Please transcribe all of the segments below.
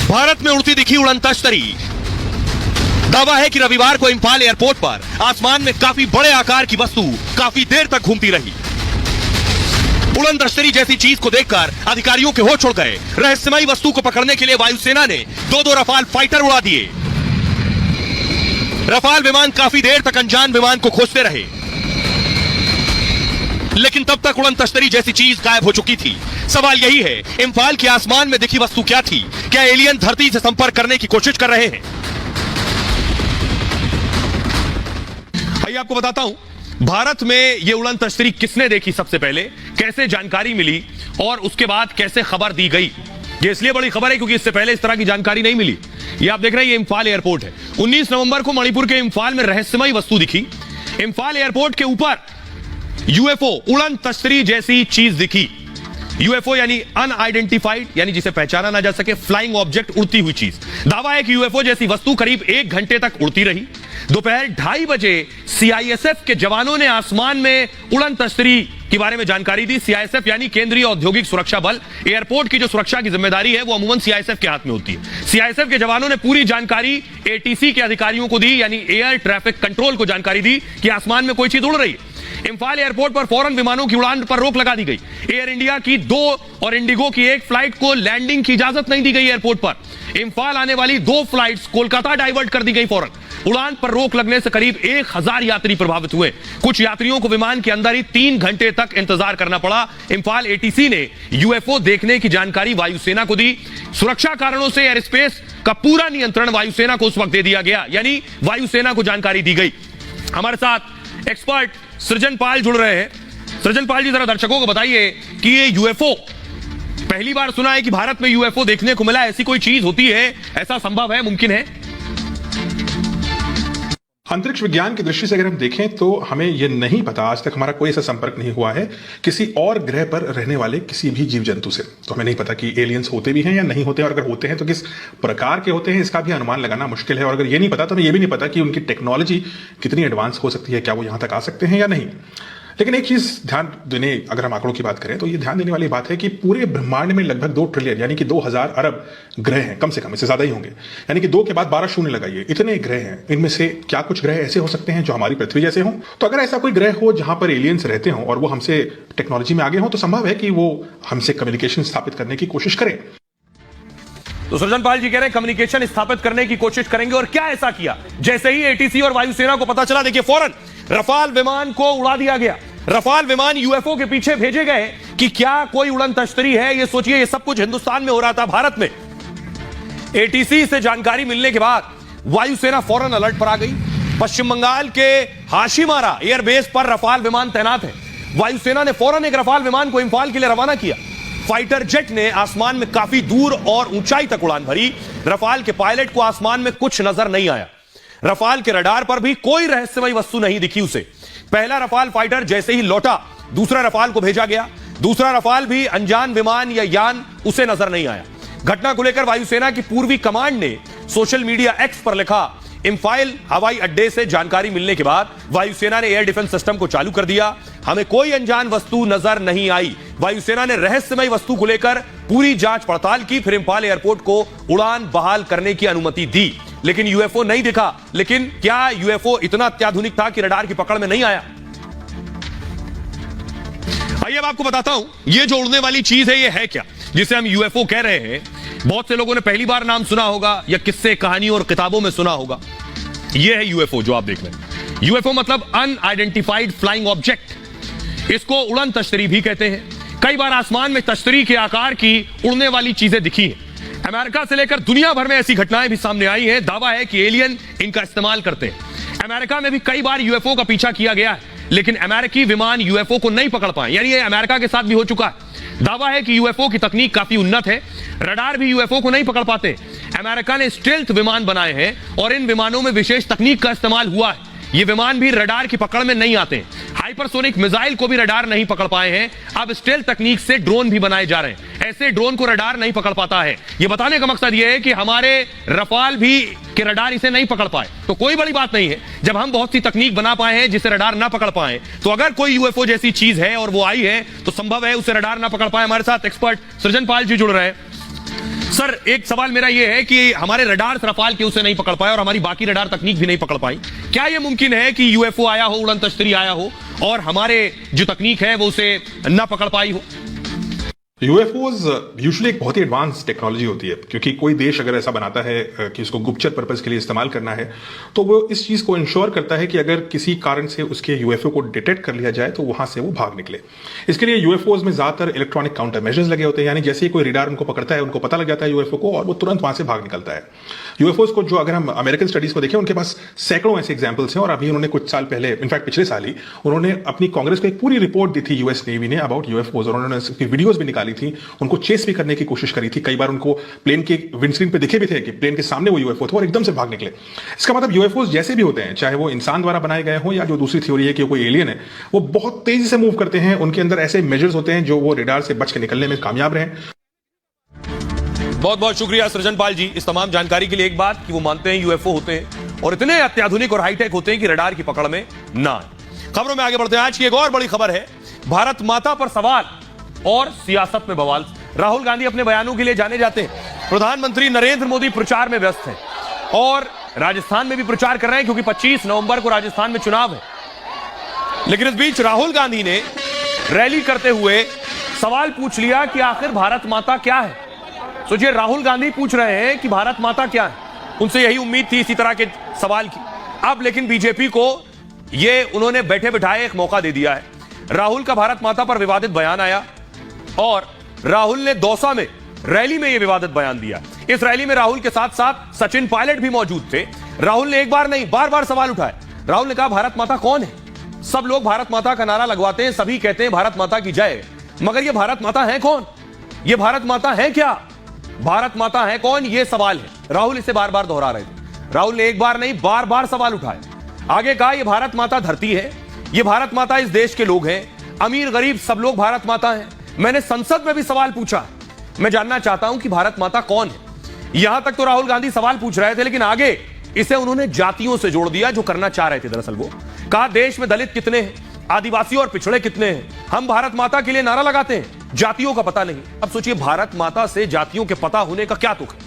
भारत में उड़ती दिखी उड़न तश्तरी। दावा है कि रविवार को इंफाल एयरपोर्ट पर आसमान में काफी बड़े आकार की वस्तु काफी देर तक घूमती रही। उड़न तश्तरी जैसी चीज को देखकर अधिकारियों के होश उड़ गए। रहस्यमयी वस्तु को पकड़ने के लिए वायुसेना ने दो रफाल फाइटर उड़ा दिए। रफाल विमान काफी देर तक अनजान विमान को खोजते रहे, लेकिन तब तक उड़न तश्तरी जैसी चीज गायब हो चुकी थी। सवाल यही है, इंफाल के आसमान में दिखी वस्तु क्या थी? क्या एलियन धरती से संपर्क करने की कोशिश कर रहे हैं? आइए आपको बताता हूं, भारत में यह उड़न तश्तरी किसने देखी सबसे पहले, कैसे जानकारी मिली और उसके बाद कैसे खबर दी गई। यह इसलिए बड़ी खबर है क्योंकि इससे पहले इस तरह की जानकारी नहीं मिली। यह आप देख रहे हैं, ये इंफाल एयरपोर्ट है। 19 नवंबर को मणिपुर के इंफाल में रहस्यमयी वस्तु दिखी। इंफाल एयरपोर्ट के ऊपर यूएफओ उड़न तश्तरी जैसी चीज दिखी। यूएफओ यानी अनआइडेंटिफाइड, यानी जिसे पहचाना ना जा सके, फ्लाइंग ऑब्जेक्ट, उड़ती हुई चीज। दावा है कि यूएफओ जैसी वस्तु करीब 1 घंटे तक उड़ती रही। दोपहर 2:30 बजे सीआईएसएफ के जवानों ने आसमान में उड़न तश्तरी के बारे में जानकारी दी। सीआईएसएफ यानी केंद्रीय औद्योगिक सुरक्षा बल। एयरपोर्ट की जो सुरक्षा की जिम्मेदारी है वो अमूमन सीआईएसएफ के हाथ में होती है। सीआईएसएफ के जवानों ने पूरी जानकारी एटीसी के अधिकारियों को दी, यानी एयर ट्रैफिक कंट्रोल को जानकारी दी कि आसमान में कोई चीज उड़ रही है। इंफाल एयरपोर्ट पर फौरन विमानों की उड़ान पर रोक लगा दी गई। एयर इंडिया की 2 और इंडिगो की 1 फ्लाइट को लैंडिंग की इजाजत नहीं दी गई एयरपोर्ट पर। इंफाल आने वाली 2 फ्लाइट्स कोलकाता डाइवर्ट कर दी गई फौरन। उड़ान पर रोक लगने से करीब 1000 यात्री प्रभावित हुए। कुछ यात्रियों को विमान के अंदर ही 3 घंटे तक इंतजार करना पड़ा। इंफाल एटीसी ने यूएफओ देखने की जानकारी वायुसेना को दी। सुरक्षा कारणों से एयर स्पेस का पूरा नियंत्रण वायुसेना को उस वक्त दे दिया गया, यानी वायुसेना को जानकारी दी गई। हमारे साथ एक्सपर्ट सृजन पाल जुड़ रहे हैं। सृजन पाल जी, जरा दर्शकों को बताइए कि ये यूएफओ, पहली बार सुना है कि भारत में यूएफओ देखने को मिला। ऐसी कोई चीज होती है? ऐसा संभव है, मुमकिन है? अंतरिक्ष विज्ञान की दृष्टि से अगर हम देखें तो हमें यह नहीं पता, आज तक हमारा कोई ऐसा संपर्क नहीं हुआ है किसी और ग्रह पर रहने वाले किसी भी जीव जंतु से। तो हमें नहीं पता कि एलियंस होते भी हैं या नहीं होते, और अगर होते हैं तो किस प्रकार के होते हैं, इसका भी अनुमान लगाना मुश्किल है। और अगर ये नहीं पता तो हमें यह भी नहीं पता कि उनकी टेक्नोलॉजी कितनी एडवांस हो सकती है, क्या वो यहां तक आ सकते हैं या नहीं। लेकिन एक चीज ध्यान देने, अगर हम आंकड़ों की बात करें तो ये ध्यान देने वाली बात है कि पूरे ब्रह्मांड में लगभग 2 ट्रिलियन यानी कि 2000 अरब ग्रह हैं, कम से कम, इससे ज्यादा ही होंगे। यानी कि 2 के बाद 12 शून्य लगाइए, इतने ग्रह हैं। इनमें से क्या कुछ ग्रह ऐसे हो सकते हैं जो हमारी पृथ्वी जैसे हों? तो अगर ऐसा कोई ग्रह हो जहां पर एलियंस रहते हों और वो हमसे टेक्नोलॉजी में आगे हों, तो संभव है कि वो हमसे कम्युनिकेशन स्थापित करने की कोशिश करें। तो सृजन पाल जी कह रहे हैं कम्युनिकेशन स्थापित करने की कोशिश करेंगे। और क्या ऐसा किया? जैसे ही एटीसी और वायुसेना को पता चला, देखिए फौरन रफाल विमान को उड़ा दिया गया। रफाल विमान यूएफओ के पीछे भेजे गए कि क्या कोई उड़न तश्तरी है। ये सोचिए, ये सब कुछ हिंदुस्तान में हो रहा था, भारत में। एटीसी से जानकारी मिलने के बाद वायुसेना फौरन अलर्ट पर आ गई। पश्चिम बंगाल के हाशिमारा एयरबेस पर रफाल विमान तैनात है। वायुसेना ने फौरन एक रफाल विमान को इंफाल के लिए रवाना किया। फाइटर जेट ने आसमान में काफी दूर और ऊंचाई तक उड़ान भरी। रफाल के पायलट को आसमान में कुछ नजर नहीं आया। रफाल के रडार पर भी कोई रहस्यमयी वस्तु नहीं दिखी उसे। पहला रफाल फाइटर जैसे ही लौटा, दूसरा रफाल को भेजा गया। दूसरा रफाल भी अनजान विमान या यान, उसे नजर नहीं आया। घटना को लेकर वायुसेना की पूर्वी कमांड ने सोशल मीडिया एक्स पर लिखा, इंफाल हवाई अड्डे से जानकारी मिलने के बाद वायुसेना ने एयर डिफेंस सिस्टम को चालू कर दिया। हमें कोई अनजान वस्तु नजर नहीं आई। वायुसेना ने रहस्यमयी वस्तु को लेकर पूरी जांच पड़ताल की, फिर इंफाल एयरपोर्ट को उड़ान बहाल करने की अनुमति दी। लेकिन यूएफओ नहीं दिखा। लेकिन क्या यूएफओ इतना अत्याधुनिक था कि रडार की पकड़ में नहीं आया? आइए अब आपको बताता हूं, ये जो उड़ने वाली चीज है, ये है क्या जिसे हम यूएफओ कह रहे हैं। बहुत से लोगों ने पहली बार नाम सुना होगा या किस्से, कहानी और किताबों में सुना होगा। यह है यूएफओ जो आप देख रहे हैं। यूएफओ मतलब अनआइडेंटिफाइड फ्लाइंग ऑब्जेक्ट। इसको उड़न तश्तरी भी कहते हैं। कई बार आसमान में तश्तरी के आकार की उड़ने वाली चीजें दिखी हैं। अमेरिका से लेकर दुनिया भर में ऐसी घटनाएं भी सामने आई हैं। दावा है कि एलियन इनका इस्तेमाल करते हैं। अमेरिका में भी कई बार यूएफओ का पीछा किया गया है, लेकिन अमेरिकी विमान यूएफओ को नहीं पकड़ पाए। यानी ये अमेरिका के साथ भी हो चुका है। दावा है कि यूएफओ की तकनीक काफी उन्नत है। रडार भी यूएफओ को नहीं पकड़ पाते। अमेरिका ने स्टेल्थ विमान बनाए हैं और इन विमानों में विशेष तकनीक का इस्तेमाल हुआ है। ये विमान भी रडार की पकड़ में नहीं आते। हाइपरसोनिक मिसाइल को भी रडार नहीं पकड़ पाए हैं। अब स्टेल्थ तकनीक से ड्रोन भी बनाए जा रहे हैं। ऐसे ड्रोन को रडार नहीं पकड़ पाता है। ये बताने का मकसद ये है कि हमारे रफाल भी के रडार इसे नहीं पकड़ पाए, तो कोई बड़ी बात नहीं है। जब हम बहुत सी तकनीक बना पाए हैं जिसे रडार ना पकड़ पाए, तो अगर कोई यूएफओ जैसी चीज है और वो आई है तो संभव है उसे रडार ना पकड़ पाए। हमारे साथ एक्सपर्ट सृजन पाल जी जुड़ रहे हैं। सर एक सवाल मेरा यह है कि हमारे रडार रफाल के उसे नहीं पकड़ पाए और हमारी बाकी रडार तकनीक भी नहीं पकड़ पाई। क्या यह मुमकिन है कि यूएफओ आया हो, उड़न तश्तरी आया हो और हमारे जो तकनीक है वो उसे ना पकड़ पाई हो? यूएफओज यूजुअली एक बहुत ही एडवांस टेक्नोलॉजी होती है, क्योंकि कोई देश अगर ऐसा बनाता है कि उसको गुप्तचर पर्पस के लिए इस्तेमाल करना है, तो वो इस चीज को इंश्योर करता है कि अगर किसी कारण से उसके यूएफओ को डिटेक्ट कर लिया जाए तो वहां से वो भाग निकले। इसके लिए यूएफओज में ज्यादातर इलेक्ट्रॉनिक काउंटर मेजर्स लगे होते हैं, यानी जैसे ही कोई रिडार उनको पकड़ता है, उनको पता लग जाता है यूएफओ को और वो तुरंत वहां से भाग निकलता है। यूएफओज को जो अगर हम अमेरिकन स्टडीज को देखें, उनके पास सैकड़ों ऐसे एग्जाम्पल्स हैं और अभी उन्होंने कुछ साल पहले, इनफैक्ट पिछले साल ही, उन्होंने अपनी कांग्रेस को एक पूरी रिपोर्ट दी थी यूएस नेवी ने अबाउट यूएफओज, और उन्होंने उसकी वीडियोज भी निकाली थी, उनको चेस भी करने की कोशिश करी थी। कई बार उनको प्लेन के विंडस्क्रीन पे दिखे भी थे कि प्लेन के सामने वो यूएफओ था और एकदम से भाग निकले। इसका मतलब यूएफओज जैसे भी होते हैं, चाहे वो इंसान द्वारा बनाए गए हों या जो दूसरी थ्योरी है कि कोई एलियन है, वो बहुत तेजी से मूव करते हैं। उनके अंदर ऐसे मेजर्स होते हैं जो वो रेडार से बच के निकलने में कामयाब रहे। बहुत बहुत शुक्रिया सृजनपाल जी इस तमाम जानकारी के लिए। एक बात कि वो मानते हैं यूएफओ होते हैं और इतने अत्याधुनिक और हाईटेक होते हैं कि रडार की पकड़ में ना आए। खबरों में आगे बढ़ते हैं। आज की एक और बड़ी खबर है, भारत माता पर सवाल और सियासत में बवाल। राहुल गांधी अपने बयानों के लिए जाने जाते हैं। प्रधानमंत्री नरेंद्र मोदी प्रचार में व्यस्त हैं और राजस्थान में भी प्रचार कर रहे हैं क्योंकि 25 नवंबर को राजस्थान में चुनाव है। लेकिन इस बीच राहुल गांधी ने रैली करते हुए सवाल पूछ लिया कि आखिर भारत माता क्या है। सोचिए, राहुल गांधी पूछ रहे हैं कि भारत माता क्या है। उनसे यही उम्मीद थी इसी तरह के सवाल की। अब लेकिन बीजेपी को यह उन्होंने बैठे बिठाए एक मौका दे दिया है। राहुल का भारत माता पर विवादित बयान आया और राहुल ने दौसा में रैली में यह विवादित बयान दिया। इस रैली में राहुल के साथ साथ सचिन पायलट भी मौजूद थे। राहुल ने एक बार नहीं बार बार सवाल उठाए। राहुल ने कहा, भारत माता कौन है? सब लोग भारत माता का नारा लगवाते हैं, सभी कहते हैं भारत माता की जय, मगर यह भारत माता है कौन? यह भारत माता है क्या? भारत माता है कौन? यह सवाल है। राहुल इसे बार बार दोहरा रहे थे। राहुल ने एक बार नहीं बार बार सवाल उठाए। आगे कहा, यह भारत माता धरती है, यह भारत माता इस देश के लोग हैं, अमीर गरीब सब लोग भारत माता हैं। मैंने संसद में भी सवाल पूछा, मैं जानना चाहता हूं कि भारत माता कौन है। यहां तक तो राहुल गांधी सवाल पूछ रहे थे, लेकिन आगे इसे उन्होंने जातियों से जोड़ दिया, जो करना चाह रहे थे। दरअसल वो कहा, देश में दलित कितने हैं, आदिवासी और पिछड़े कितने हैं, हम भारत माता के लिए नारा लगाते हैं, जातियों का पता नहीं। अब सोचिए, भारत माता से जातियों के पता होने का क्या तुक है?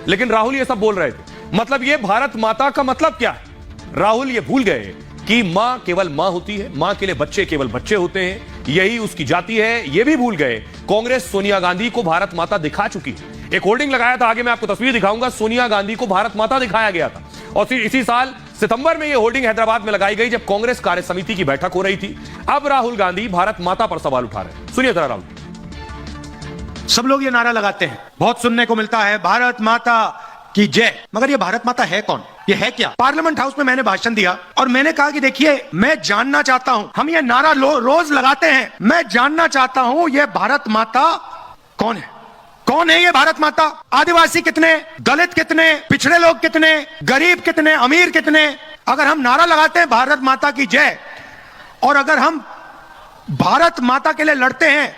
लेकिन राहुल ये सब बोल रहे थे। मतलब ये भारत माता का मतलब क्या है? राहुल ये भूल गए कि मां केवल मां होती है, मां के लिए बच्चे केवल बच्चे होते हैं, यही उसकी जाति है। ये भी भूल गए कांग्रेस सोनिया गांधी को भारत माता दिखा चुकी है। एक होर्डिंग लगाया था, आगे मैं आपको तस्वीर दिखाऊंगा, सोनिया गांधी को भारत माता दिखाया गया था। और फिर इसी साल सितंबर में यह होर्डिंग हैदराबाद में लगाई गई जब कांग्रेस कार्य समिति की बैठक हो रही थी। अब राहुल गांधी भारत माता पर सवाल उठा रहे हैं। सुनिए जरा राहुल। सब लोग ये नारा लगाते हैं, बहुत सुनने को मिलता है, भारत माता की जय, मगर ये भारत माता है कौन? ये है क्या? पार्लियामेंट हाउस में मैंने भाषण दिया और मैंने कहा कि देखिए, मैं जानना चाहता हूं, हम ये नारा रोज लगाते हैं, मैं जानना चाहता हूं ये भारत माता कौन है? कौन है ये भारत माता? आदिवासी कितने, दलित कितने, पिछड़े लोग कितने, गरीब कितने, अमीर कितने? अगर हम नारा लगाते हैं भारत माता की जय और अगर हम भारत माता के लिए लड़ते हैं,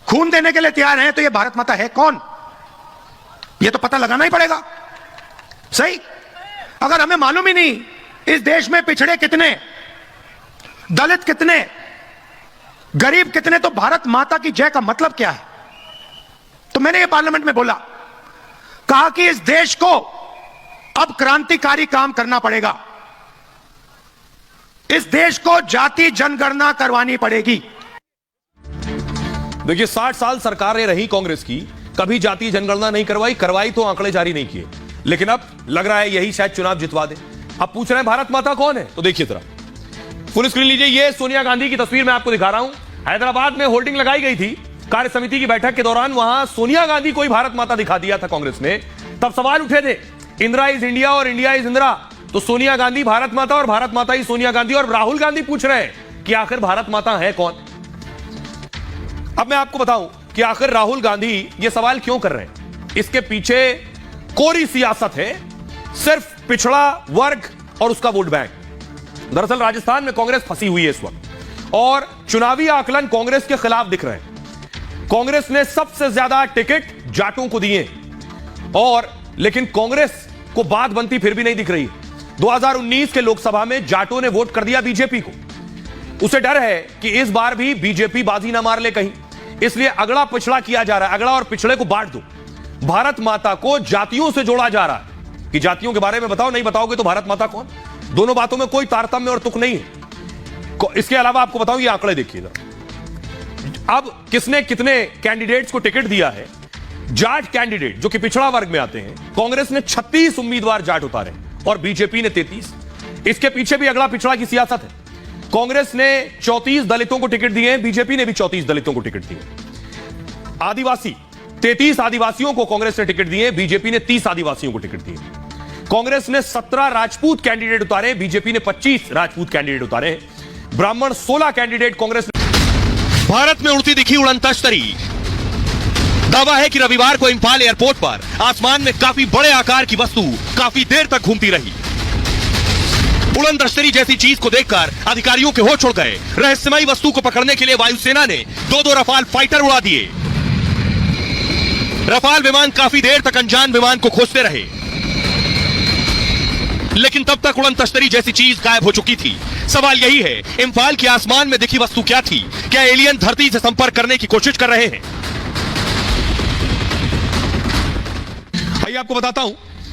खून देने के लिए तैयार हैं, तो ये भारत माता है कौन? ये तो पता लगाना ही पड़ेगा। सही, अगर हमें मालूम ही नहीं इस देश में पिछड़े कितने, दलित कितने, गरीब कितने, तो भारत माता की जय का मतलब क्या है? तो मैंने ये पार्लियामेंट में बोला, कहा कि इस देश को अब क्रांतिकारी काम करना पड़ेगा, इस देश को जाति जनगणना करवानी पड़ेगी। देखिए, 60 साल सरकारें रही कांग्रेस की, कभी जाति जनगणना नहीं करवाई तो आंकड़े जारी नहीं किए। लेकिन अब लग रहा है यही शायद चुनाव जितवा दे। अब पूछ रहे हैं भारत माता कौन है? तो देखिए जरा फुल स्क्रीन लीजिए। ये सोनिया गांधी की तस्वीर मैं आपको दिखा रहा हूं। हैदराबाद में होर्डिंग लगाई गई थी कार्य समिति की बैठक के दौरान, वहां सोनिया गांधी को ही भारत माता दिखा दिया था कांग्रेस ने। तब सवाल उठे थे, इंदिरा इज इंडिया और इंडिया इज इंदिरा, तो सोनिया गांधी भारत माता और भारत माता ही सोनिया गांधी। और राहुल गांधी पूछ रहे हैं कि आखिर भारत माता है कौन? अब मैं आपको बताऊं कि आखिर राहुल गांधी ये सवाल क्यों कर रहे हैं। इसके पीछे कोरी सियासत है, सिर्फ पिछड़ा वर्ग और उसका वोट बैंक। दरअसल राजस्थान में कांग्रेस फंसी हुई है इस वक्त और चुनावी आकलन कांग्रेस के खिलाफ दिख रहे हैं। कांग्रेस ने सबसे ज्यादा टिकट जाटों को दिए और लेकिन कांग्रेस को बात बनती फिर भी नहीं दिख रही। 2019 के लोकसभा में जाटों ने वोट कर दिया बीजेपी को। उसे डर है कि इस बार भी बीजेपी बाजी ना मार ले कहीं, इसलिए अगड़ा पिछड़ा किया जा रहा है। अगड़ा और पिछड़े को बांट दो। भारत माता को जातियों से जोड़ा जा रहा है कि जातियों के बारे में बताओ, नहीं बताओगे तो भारत माता कौन। दोनों बातों में कोई तारतम्य और तुक नहीं है। इसके अलावा आपको बताऊं, ये आंकड़े देखिएगा, अब किसने कितने कैंडिडेट्स को टिकट दिया है। जाट कैंडिडेट जो कि पिछड़ा वर्ग में आते हैं, कांग्रेस ने 36 उम्मीदवार जाट उतारे और बीजेपी ने 33। इसके पीछे भी अगला पिछड़ा की सियासत है। कांग्रेस ने 34 दलितों को टिकट दिए हैं, बीजेपी ने भी 34 दलितों को टिकट दिए। आदिवासी 33 आदिवासियों को कांग्रेस ने टिकट दिए, बीजेपी ने 30 आदिवासियों को टिकट दिए। कांग्रेस ने 17 राजपूत कैंडिडेट उतारे, बीजेपी ने 25 राजपूत कैंडिडेट उतारे। ब्राह्मण 16 कैंडिडेट कांग्रेस ने। भारत में उड़ती दिखी उड़न तश्तरी। दावा है कि रविवार को इंफाल एयरपोर्ट पर आसमान में काफी बड़े आकार की वस्तु काफी देर तक घूमती रही। उड़न तश्तरी जैसी चीज को देखकर अधिकारियों के होश उड़ गए। रहस्यमयी वस्तु को पकड़ने के लिए वायुसेना ने 2-2 रफाल फाइटर उड़ा दिए। रफाल विमान काफी देर तक अनजान विमान को खोजते रहे, लेकिन तब तक उड़न तश्तरी जैसी चीज गायब हो चुकी थी। सवाल यही है, इंफाल के आसमान में दिखी वस्तु क्या थी? क्या एलियन धरती से संपर्क करने की कोशिश कर रहे हैं? आइए आपको बताता हूं,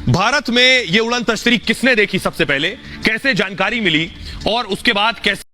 भारत में यह उड़न तश्तरी किसने देखी सबसे पहले, कैसे जानकारी मिली और उसके बाद कैसे